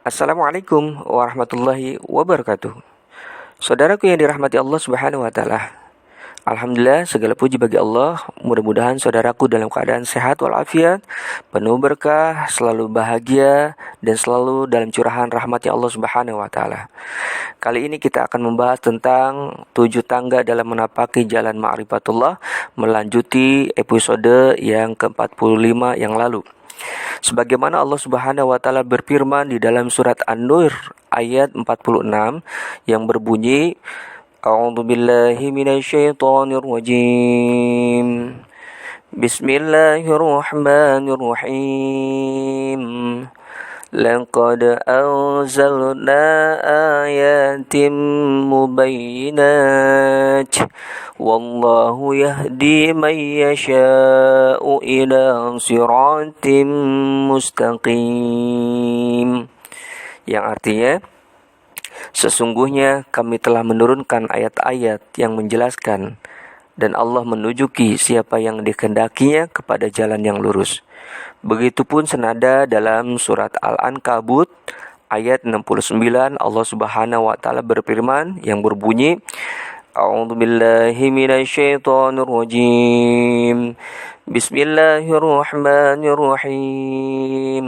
Assalamualaikum warahmatullahi wabarakatuh. Saudaraku yang dirahmati Allah Subhanahu wa taala. Alhamdulillah, segala puji bagi Allah. Mudah-mudahan saudaraku dalam keadaan sehat walafiat, penuh berkah, selalu bahagia dan selalu dalam curahan rahmat Allah Subhanahu wa taala. Kali ini kita akan membahas tentang 7 tangga dalam menapaki jalan ma'rifatullah, melanjuti episode yang ke-45 yang lalu. Sebagaimana Allah Subhanahu wa taala berfirman di dalam surat An-Nur ayat 46 yang berbunyi, A'udzu billahi minasyaitonir rajim. Bismillahirrahmanirrahim. Laqad anzalna ayatin mubayyinat wallahu yahdi man yasha'u ila siratim mustaqim. Yang artinya, sesungguhnya kami telah menurunkan ayat-ayat yang menjelaskan dan Allah menunjuki siapa yang dikehendakinya kepada jalan yang lurus. Begitupun senada dalam surat Al-Ankabut ayat 69, Allah Subhanahu wa taala berfirman yang berbunyi, A'udzu billahi minasyaitonir rajim. Bismillahirrahmanirrahim.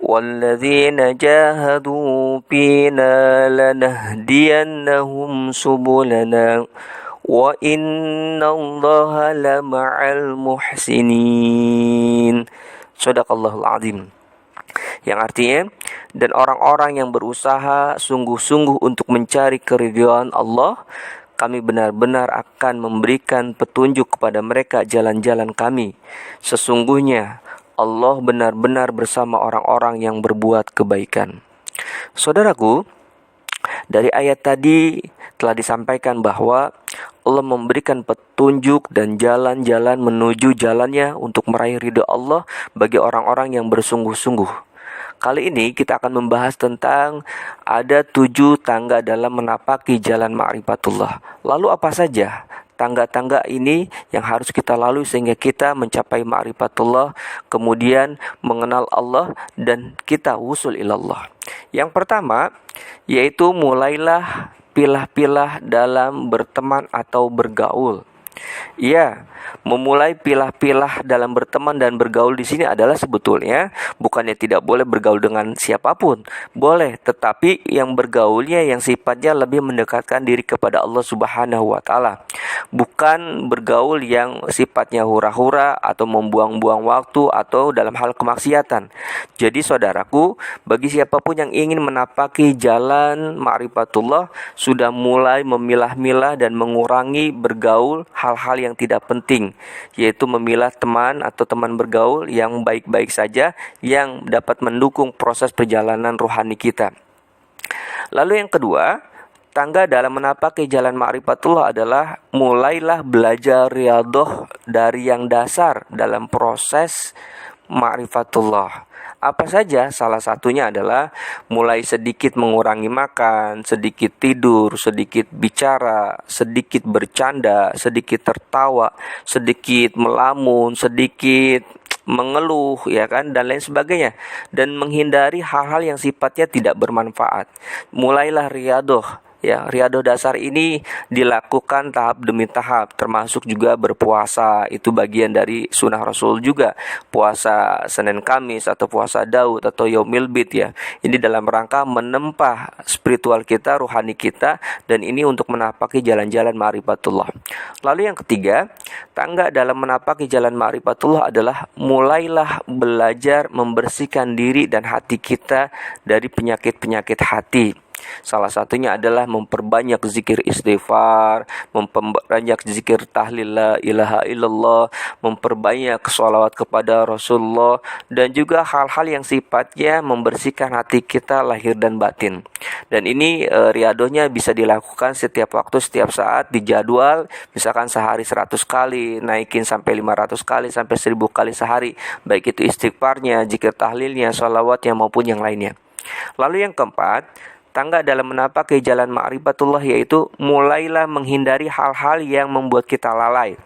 Walladzina jahadu fina lanahdiyannahum subulana wa innallaha lama'al muhsinin. Shadaqallahul azim. Yang artinya, dan orang-orang yang berusaha sungguh-sungguh untuk mencari keridhaan Allah, kami benar-benar akan memberikan petunjuk kepada mereka jalan-jalan kami. Sesungguhnya Allah benar-benar bersama orang-orang yang berbuat kebaikan. Saudaraku, dari ayat tadi telah disampaikan bahwa Allah memberikan petunjuk dan jalan-jalan menuju jalannya untuk meraih ridha Allah bagi orang-orang yang bersungguh-sungguh. Kali ini kita akan membahas tentang ada 7 tangga dalam menapaki jalan ma'rifatullah. Lalu apa saja tangga-tangga ini yang harus kita lalui sehingga kita mencapai ma'rifatullah, kemudian mengenal Allah dan kita wusul ilallah. Yang pertama yaitu mulailah pilah-pilah dalam berteman atau bergaul. Ya, memulai pilah-pilah dalam berteman dan bergaul di sini adalah sebetulnya bukannya tidak boleh bergaul dengan siapapun. Boleh, tetapi yang bergaulnya yang sifatnya lebih mendekatkan diri kepada Allah Subhanahu wa taala. Bukan bergaul yang sifatnya hura-hura atau membuang-buang waktu atau dalam hal kemaksiatan. Jadi saudaraku, bagi siapapun yang ingin menapaki jalan ma'rifatullah, sudah mulai memilah-milah dan mengurangi bergaul hal-hal yang tidak penting, yaitu memilah teman atau teman bergaul yang baik-baik saja, yang dapat mendukung proses perjalanan rohani kita. Lalu yang kedua, tangga dalam menapaki jalan ma'rifatullah adalah mulailah belajar riyadhah dari yang dasar dalam proses ma'rifatullah. Apa saja? Salah satunya adalah mulai sedikit mengurangi makan, sedikit tidur, sedikit bicara, sedikit bercanda, sedikit tertawa, sedikit melamun, sedikit mengeluh, ya kan, dan lain sebagainya, dan menghindari hal-hal yang sifatnya tidak bermanfaat. Mulailah riyadhah. Ya, riyadhah dasar ini dilakukan tahap demi tahap, termasuk juga berpuasa. Itu bagian dari sunnah Rasul juga. Puasa Senin Kamis atau puasa Daud atau Yaumil Bid, ya. Ini dalam rangka menempa spiritual kita, rohani kita, dan ini untuk menapaki jalan-jalan ma'rifatullah. Lalu yang ketiga, tangga dalam menapaki jalan ma'rifatullah adalah mulailah belajar membersihkan diri dan hati kita dari penyakit-penyakit hati. Salah satunya adalah memperbanyak zikir istighfar, memperbanyak zikir tahlil la ilaha illallah, memperbanyak sholawat kepada Rasulullah, dan juga hal-hal yang sifatnya membersihkan hati kita lahir dan batin. Dan ini riyadhahnya bisa dilakukan setiap waktu, setiap saat, di jadwal, misalkan sehari 100 kali, naikin sampai 500 kali, sampai 1000 kali sehari, baik itu istighfarnya, zikir tahlilnya, sholawatnya maupun yang lainnya. Lalu yang keempat, tangga dalam menapaki jalan ma'rifatullah yaitu mulailah menghindari hal-hal yang membuat kita lalai.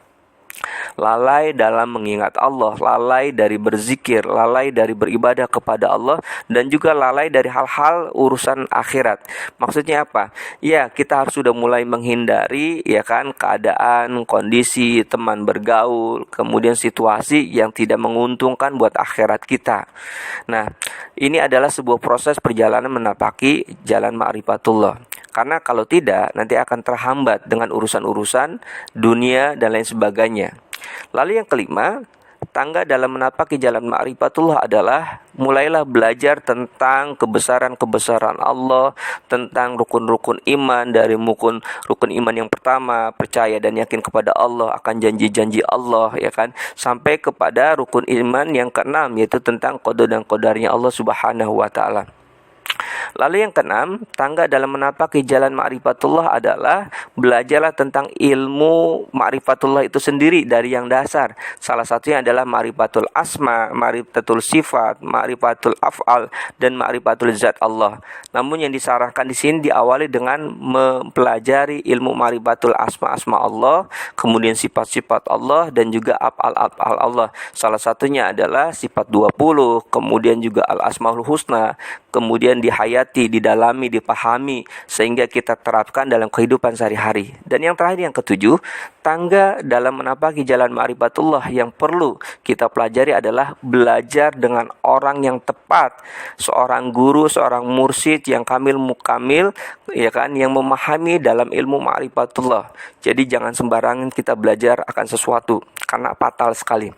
lalai dalam mengingat Allah, lalai dari berzikir, lalai dari beribadah kepada Allah, dan juga lalai dari hal-hal urusan akhirat. Maksudnya apa? Ya, kita harus sudah mulai menghindari ya kan keadaan, kondisi, teman bergaul, kemudian situasi yang tidak menguntungkan buat akhirat kita. Nah, ini adalah sebuah proses perjalanan menapaki jalan ma'rifatullah. Karena kalau tidak, nanti akan terhambat dengan urusan-urusan dunia dan lain sebagainya. Lalu yang kelima, tangga dalam menapaki jalan ma'rifatullah adalah mulailah belajar tentang kebesaran-kebesaran Allah, tentang rukun-rukun iman. Dari rukun iman yang pertama, percaya dan yakin kepada Allah, akan janji-janji Allah, ya kan, sampai kepada rukun iman yang keenam, yaitu tentang qada dan qadarnya Allah Subhanahu wa taala. Lalu yang keenam, tangga dalam menapaki jalan ma'rifatullah adalah belajarlah tentang ilmu ma'rifatullah itu sendiri dari yang dasar. Salah satunya adalah ma'rifatul asma, ma'rifatul sifat, ma'rifatul af'al, dan ma'rifatul zat Allah. Namun yang disarankan di sini diawali dengan mempelajari ilmu ma'rifatul asma Allah, kemudian sifat-sifat Allah, dan juga af'al Allah. Salah satunya adalah sifat 20, kemudian juga al-asmaul husna, kemudian dihayati, didalami, dipahami, sehingga kita terapkan dalam kehidupan sehari-hari. Dan yang terakhir, yang ketujuh, tangga dalam menapaki jalan ma'rifatullah yang perlu kita pelajari adalah belajar dengan orang yang tepat, seorang guru, seorang mursyid yang kamil mukamil, ya kan, yang memahami dalam ilmu ma'rifatullah. Jadi jangan sembarangan kita belajar akan sesuatu, karena fatal sekali.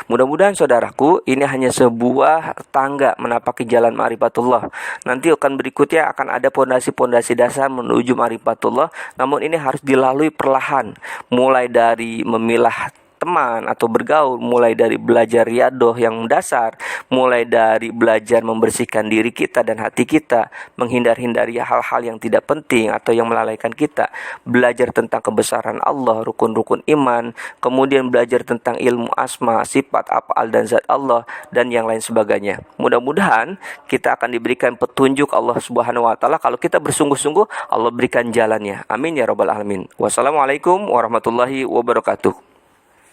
Mudah-mudahan saudaraku, ini hanya sebuah tangga menapaki jalan ma'rifatullah. Nanti akan berikutnya akan ada pondasi-pondasi dasar menuju ma'rifatullah. Namun ini harus dilalui perlahan, mulai dari memilah teman atau bergaul, mulai dari belajar riyadoh yang mendasar, mulai dari belajar membersihkan diri kita dan hati kita, menghindar-hindari hal-hal yang tidak penting atau yang melalaikan kita, belajar tentang kebesaran Allah, rukun-rukun iman, kemudian belajar tentang ilmu asma, sifat, af'al, dan zat Allah, dan yang lain sebagainya. Mudah-mudahan kita akan diberikan petunjuk Allah Subhanahu wa taala. Kalau kita bersungguh-sungguh, Allah berikan jalannya. Amin ya rabbal alamin. Wassalamualaikum warahmatullahi wabarakatuh.